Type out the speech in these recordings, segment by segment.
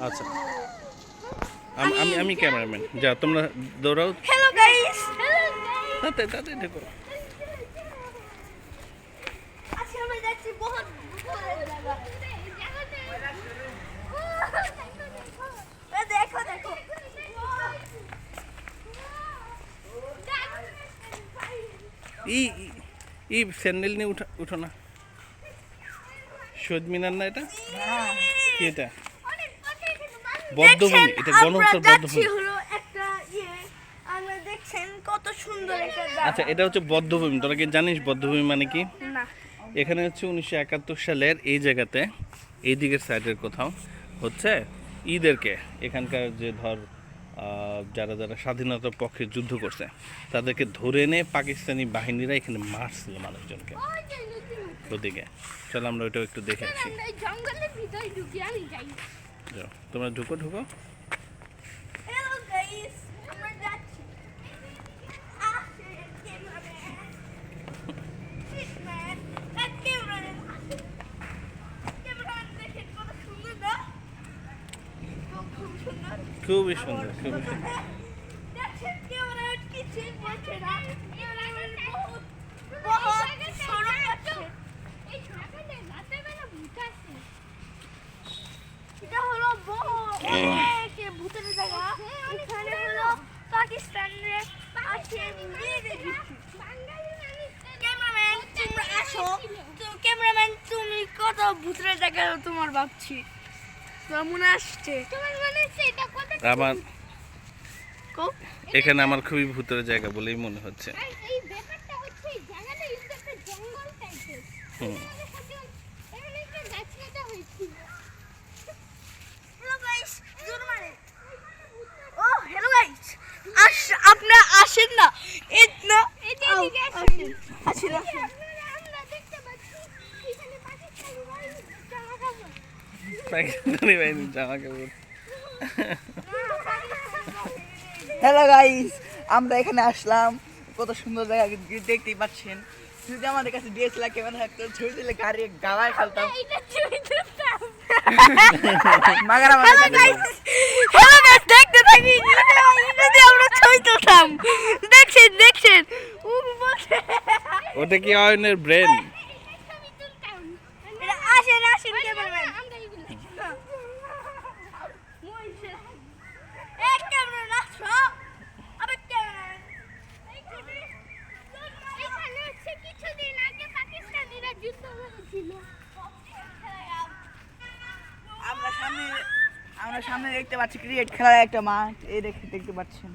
আচ্ছা আমি ক্যামেরাম্যান, যা তোমরা দৌড়াও। হ্যালো গাইস, তাতে তাতে দেখো। আজকে আমরা যাচ্ছি বহুত দূরের জায়গা। দেখো দেখো, এই স্যান্ডেল নিয়ে উঠো না। শহীদ মিনার না এটা? কি এটা? বদ্ধভূমি, এটা গণহত্যার বদ্ধভূমি। হলো একটা আমরা দেখছেন কত সুন্দর একটা জায়গা। আচ্ছা, এটা হচ্ছে বদ্ধভূমি। তোরা কি জানিস বদ্ধভূমি মানে কি? না। এখানে হচ্ছে 1971 সালের এই জায়গাতে, এই দিকের সাইডের কোথাও হচ্ছে ঈদেরকে, এখানকার যে ধর যারা যারা স্বাধীনতার পক্ষে যুদ্ধ করছে তাদেরকে ধরে এনে পাকিস্তানি বাহিনীরা এখানে মারছিল মানুষজনকে। ওদিকে চলো আমরা ওইটাও একটু দেখে আসি। যাও, তোমরা ঢুকো ঢুকো। হ্যালো গাইস, আমরা যাচ্ছি। খুবই সুন্দর, খুবই সুন্দর। এটা হলো ভূতের জায়গা। এখানে হলো পাকিস্তানের আছে ক্যামেরাম্যান, তোমরা আসো। তো ক্যামেরাম্যান, তুমি কত ভূতের জায়গা তোমার ভাবছি মনে আসছে। তোমার মনে হচ্ছে এটা কত? আমার এখানে আমার খুবই ভূতের জায়গা বলেই মনে হচ্ছে। এই ব্যাপারটা হচ্ছে এই জায়গাটা কিন্তু একটা জঙ্গল টাইপের। এখানে একটা গাছ কাটা হয়েছিল। হ্যালো গাইস, জোর মারে। ও হ্যালো গাইস, আপনারা আসেন না। এদিকে আসেন। আসেন আসেন। আমরা দেখতে পাচ্ছি এখানে পাকিস্তানি বাহিনী জামা কাপড়। পাকিস্তানি বাহিনীর জামা কাপড়। হ্যালো গাইস, আমরা এখানে আসলাম। কত সুন্দর জায়গা দেখতেই পাচ্ছেন। যদি আমাদের কাছে ডিএসএলআর ক্যামেরা থাকতো, ছবি তুলে গাড়ি গাওয়ায় খেলতাম। এটা ছবি তুলতাম। মাগারা হ্যালো গাইস, দেখতে থাকি। যদি আমরা ছবি তুলতাম। দেখছেন দেখছেন, ও বলছে ওটা কি অয়নের ব্রেন? ছবি তুলতাম। আসেন আসেন ক্যামেরাম্যান, আমরা এগুলো এক ক্যামেরা রাখো। আবার ক্যামেরাম্যান এখানে হচ্ছে কিছুদিন আগে পাকিস্তানিরা যুদ্ধ করেছিল। আমরা সামনে দেখতে পাচ্ছি ক্রিকেট খেলার একটা মাঠ। এই দেখতে পাচ্ছেন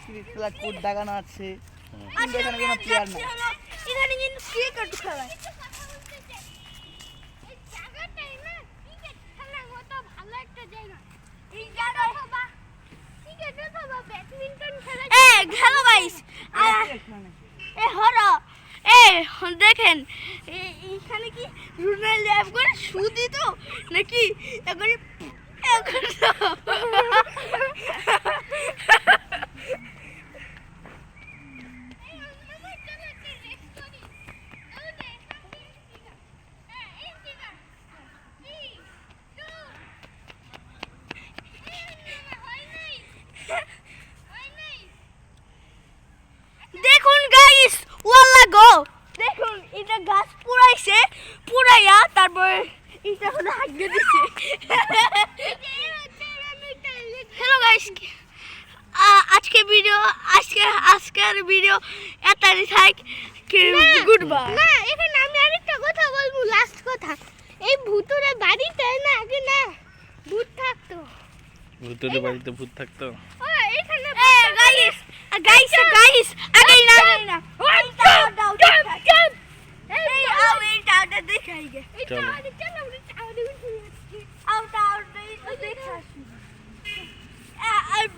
ক্রিকেট খেলার কোর্ট দাগানো আছে। কিন্তু এখানে কোনো প্লেয়ার নাই। এখানে কিন্তু ক্রিকেট খেলা হয়। এই জায়গাটাই না ক্রিকেট খেলার মতো ভালো একটা জায়গা। এই জায়গায় ক্রিকেট অথবা ব্যাডমিন্টন খেলা। হ্যালো গাইস, হরো দেখেন এইখানে কি রোনাল্ডো অ্যাপ করে সুদি তো নাকি একবারে দেখুন গাইস, ওয়াল্লা গো, দেখুন এটা গাছ পুরাইছে, পুরাইয়া তারপর এটা হলো হাগিয়ে দিছে। হ্যালো গাইস, আজকের ভিডিও এতটাই থাক। Good bye. না, এখানে আমি আরেকটা কথা বলবো, লাস্ট কথা। এই ভূতুরে বাড়িতে না আগে না ভূত থাকতো। ভূতের বাড়িতে ভূত থাকতো? এখানে গাইস আগে না দেখাই গে। চলো।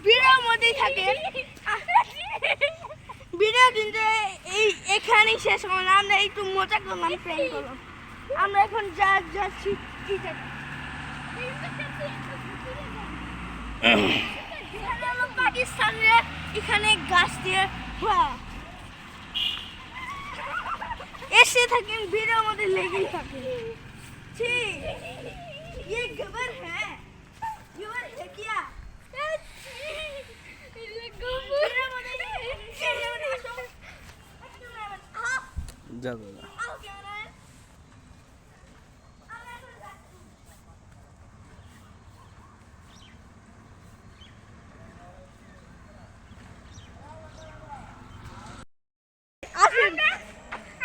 ভিডিওর মধ্যেই থাকেন। ভিডিও কিন্তু এখানেই শেষ হলো না। আমরা একটু মজা করলাম, প্র্যাঙ্ক করলাম। আমরা এখন যাচ্ছি পাকিস্তানের এখানে গাছ দিয়ে এসে থাকেন, ভিডিওর মধ্যে লেগেই থাকেন। ঠিক, ये गबर है। যা যা যা। আসেন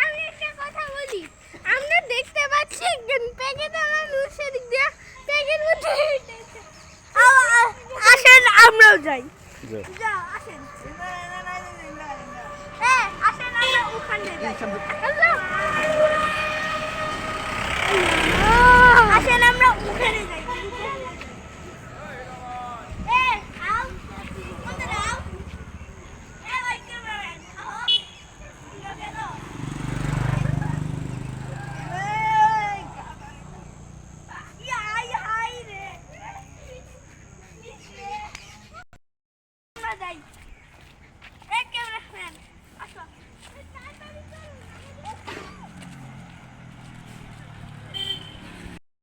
আমি একটা কথা বলি আমরা দেখতে পাচ্ছি একজন প্যাকেট আমার মুখের দিক দিয়ে প্যাকেট মধ্যে আসেন আমরাও যাই যা। যাও আসেন আসেন আমরা ওখানে যাই আসেন আমরা ওখানে যাই